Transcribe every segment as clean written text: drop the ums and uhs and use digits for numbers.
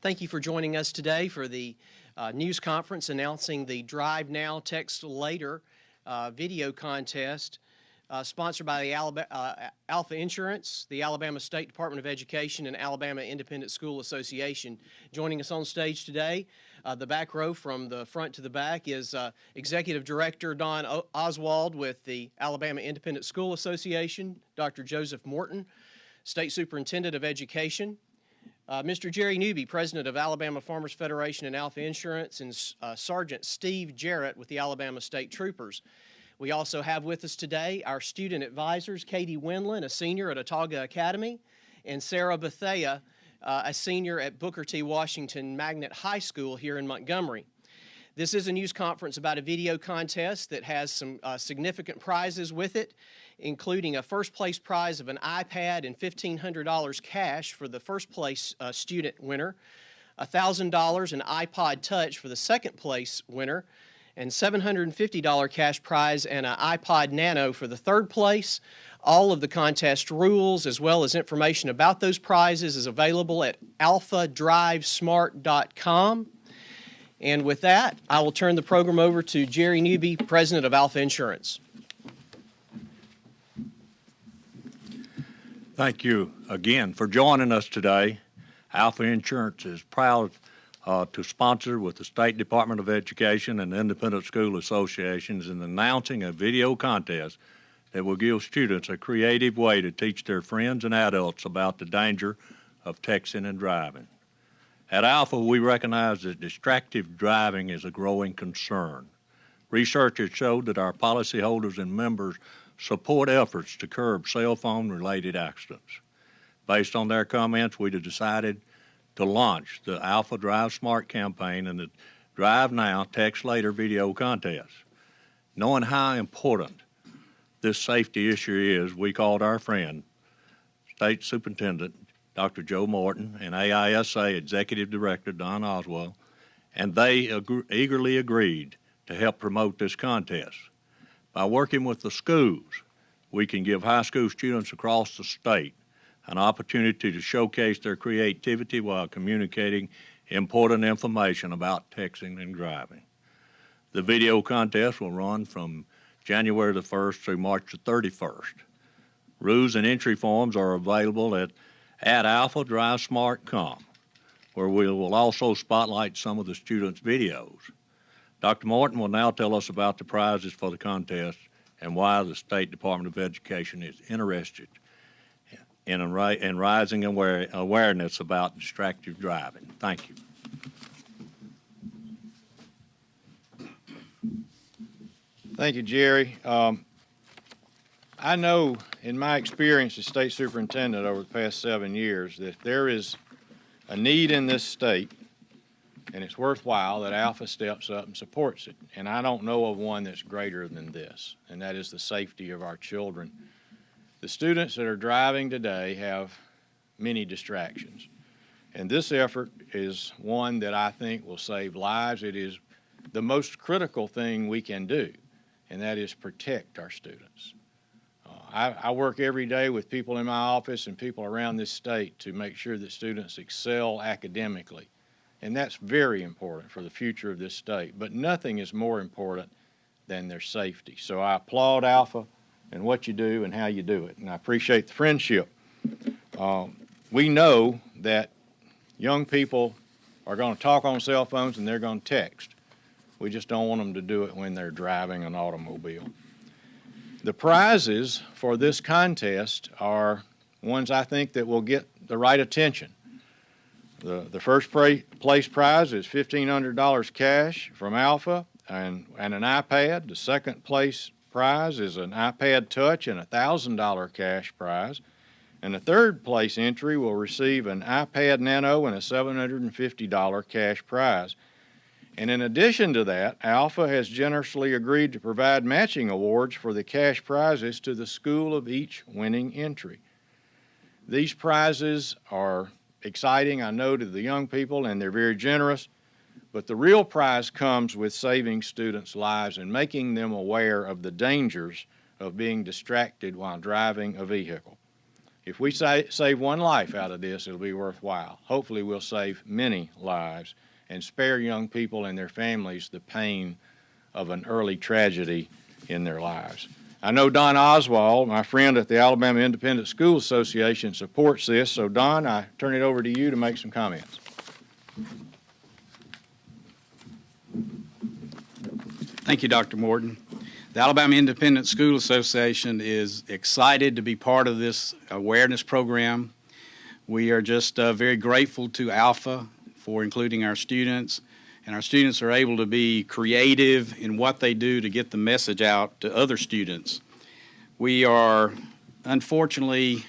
Thank you for joining us today for the news conference announcing the Drive Now, Text Later video contest sponsored by the Alpha Insurance, the Alabama State Department of Education, and Alabama Independent School Association. Joining us on stage today, the back row from the front to the back is Executive Director Don Oswald with the Alabama Independent School Association, Dr. Joseph Morton, State Superintendent of Education, Mr. Jerry Newby, President of Alabama Farmers Federation and Alpha Insurance, and Sergeant Steve Jarrett with the Alabama State Troopers. We also have with us today our student advisors, Katie Wendland, a senior at Autauga Academy, and Sarah Bethea, a senior at Booker T. Washington Magnet High School here in Montgomery. This is a news conference about a video contest that has some significant prizes with it, including a first place prize of an iPad and $1,500 cash for the first place student winner, $1,000 an iPod Touch for the second place winner, and $750 cash prize and an iPod Nano for the third place. All of the contest rules as well as information about those prizes is available at alphadrivesmart.com. And with that, I will turn the program over to Jerry Newby, President of Alpha Insurance. Thank you again for joining us today. Alpha Insurance is proud to sponsor with the State Department of Education and Independent School Associations in announcing a video contest that will give students a creative way to teach their friends and adults about the danger of texting and driving. At Alpha, we recognize that distracted driving is a growing concern. Research has showed that our policyholders and members support efforts to curb cell phone-related accidents. Based on their comments, we have decided to launch the Alpha Drive Smart campaign and the Drive Now, Text Later video contest. Knowing how important this safety issue is, we called our friend, State Superintendent Dr. Joe Morton, and AISA Executive Director Don Oswald, and they eagerly agreed to help promote this contest. By working with the schools, we can give high school students across the state an opportunity to showcase their creativity while communicating important information about texting and driving. The video contest will run from January the 1st through March the 31st. Rules and entry forms are available at alphadrivesmart.com, where we will also spotlight some of the students' videos. Dr. Morton will now tell us about the prizes for the contest and why the State Department of Education is interested in raising awareness about distracted driving. Thank you. Thank you, Jerry. I know in my experience as state superintendent over the past 7 years that there is a need in this state, and it's worthwhile that Alpha steps up and supports it. And I don't know of one that's greater than this, and that is the safety of our children. The students that are driving today have many distractions, and this effort is one that I think will save lives. It is the most critical thing we can do, and that is protect our students. I work every day with people in my office and people around this state to make sure that students excel academically. And that's very important for the future of this state. But nothing is more important than their safety. So I applaud Alpha and what you do and how you do it. And I appreciate the friendship. We know that young people are going to talk on cell phones and they're going to text. We just don't want them to do it when they're driving an automobile. The prizes for this contest are ones I think that will get the right attention. The first place prize is $1,500 cash from Alpha and an iPad. The second place prize is an iPad Touch and a $1,000 cash prize. And the third place entry will receive an iPad Nano and a $750 cash prize. And in addition to that, Alpha has generously agreed to provide matching awards for the cash prizes to the school of each winning entry. These prizes are exciting, I know, to the young people, and they're very generous, but the real prize comes with saving students' lives and making them aware of the dangers of being distracted while driving a vehicle. If we save one life out of this, it'll be worthwhile. Hopefully we'll save many lives and spare young people and their families the pain of an early tragedy in their lives. I know Don Oswald, my friend at the Alabama Independent School Association, supports this. So Don, I turn it over to you to make some comments. Thank you, Dr. Morton. The Alabama Independent School Association is excited to be part of this awareness program. We are just very grateful to Alpha for including our students, and our students are able to be creative in what they do to get the message out to other students. We are unfortunately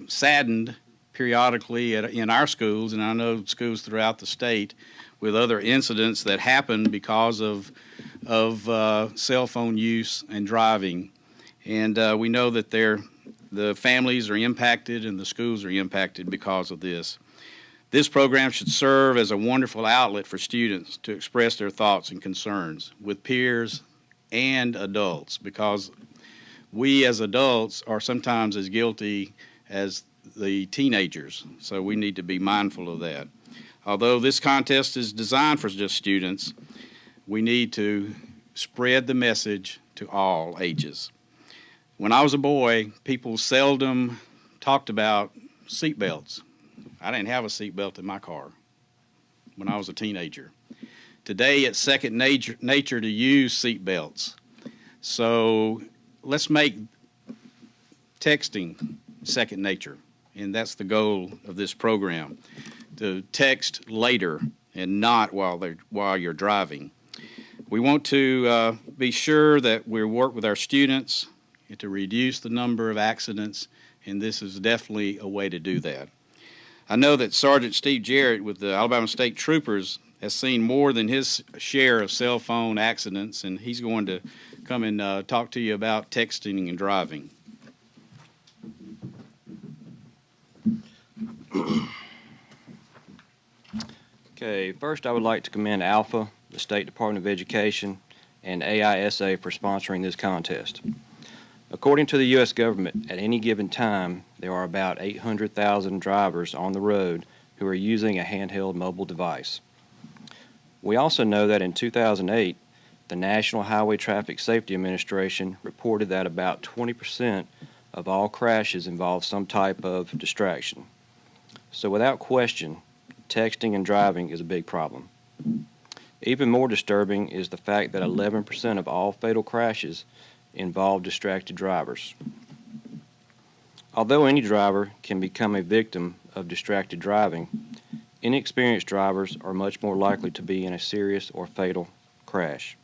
saddened periodically in our schools, and I know schools throughout the state, with other incidents that happen because of cell phone use and driving. And we know that the families are impacted and the schools are impacted because of this. This program should serve as a wonderful outlet for students to express their thoughts and concerns with peers and adults, because we as adults are sometimes as guilty as the teenagers, so we need to be mindful of that. Although this contest is designed for just students, we need to spread the message to all ages. When I was a boy, people seldom talked about seat belts. I didn't have a seat belt in my car when I was a teenager. Today, it's second nature to use seat belts. So let's make texting second nature, and that's the goal of this program, to text later and not while you're driving. We want to be sure that we work with our students to reduce the number of accidents, and this is definitely a way to do that. I know that Sergeant Steve Jarrett with the Alabama State Troopers has seen more than his share of cell phone accidents, and he's going to come and talk to you about texting and driving. Okay, first I would like to commend Alpha, the State Department of Education, and AISA for sponsoring this contest. According to the U.S. government, at any given time, there are about 800,000 drivers on the road who are using a handheld mobile device. We also know that in 2008, the National Highway Traffic Safety Administration reported that about 20% of all crashes involve some type of distraction. So without question, texting and driving is a big problem. Even more disturbing is the fact that 11% of all fatal crashes involve distracted drivers. Although any driver can become a victim of distracted driving, inexperienced drivers are much more likely to be in a serious or fatal crash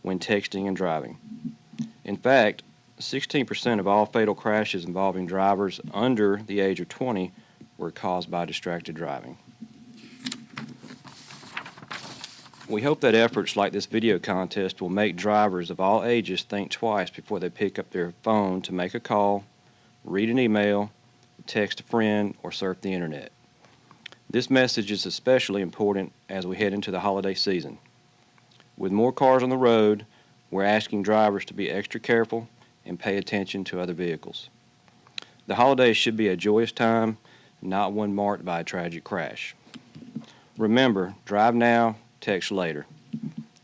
when texting and driving. In fact, 16% of all fatal crashes involving drivers under the age of 20 were caused by distracted driving. We hope that efforts like this video contest will make drivers of all ages think twice before they pick up their phone to make a call, read an email, text a friend, or surf the internet. This message is especially important as we head into the holiday season. With more cars on the road, we're asking drivers to be extra careful and pay attention to other vehicles. The holidays should be a joyous time, not one marked by a tragic crash. Remember, drive now, text later.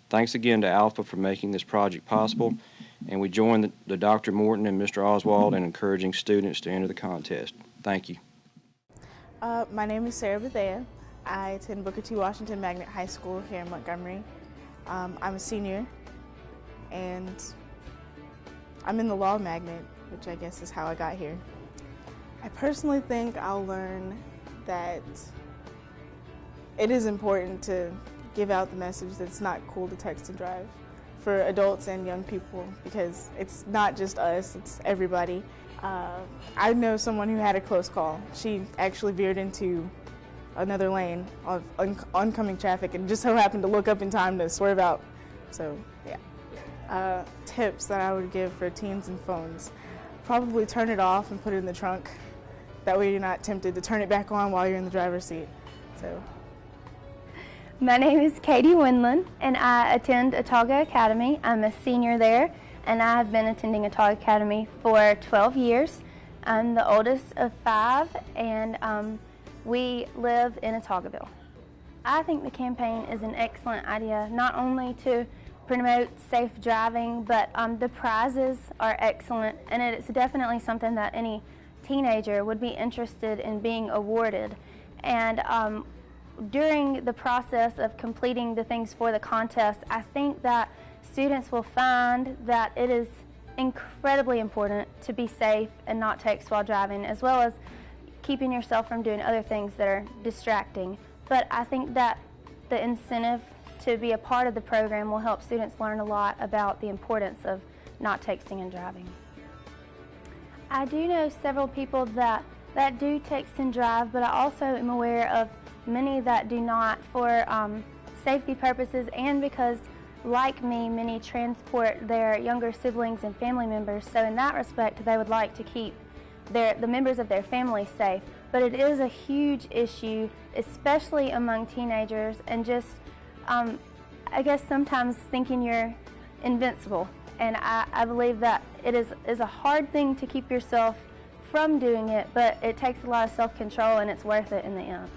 Thanks again to Alpha for making this project possible, and we join the Dr. Morton and Mr. Oswald in encouraging students to enter the contest. Thank you. My name is Sarah Bethea. I attend Booker T. Washington Magnet High School here in Montgomery. I'm a senior, and I'm in the law magnet, which I guess is how I got here. I personally think I'll learn that it is important to give out the message that it's not cool to text and drive for adults and young people, because it's not just us, it's everybody. I know someone who had a close call. She actually veered into another lane of oncoming traffic and just so happened to look up in time to swerve out. So, yeah. Tips that I would give for teens and phones. Probably turn it off and put it in the trunk. That way you're not tempted to turn it back on while you're in the driver's seat. So. My name is Katie Windland, and I attend Autauga Academy. I'm a senior there, and I have been attending Autauga Academy for 12 years. I'm the oldest of 5, and we live in Otagoville. I think the campaign is an excellent idea, not only to promote safe driving, but the prizes are excellent, and it's definitely something that any teenager would be interested in being awarded. And during the process of completing the things for the contest, I think that students will find that it is incredibly important to be safe and not text while driving, as well as keeping yourself from doing other things that are distracting. But I think that the incentive to be a part of the program will help students learn a lot about the importance of not texting and driving. I do know several people that do text and drive, but I also am aware of many that do not for safety purposes, and because, like me, many transport their younger siblings and family members, so in that respect they would like to keep the members of their family safe. But it is a huge issue, especially among teenagers, and just I guess sometimes thinking you're invincible. And I believe that it is a hard thing to keep yourself from doing it, but it takes a lot of self-control, and it's worth it in the end.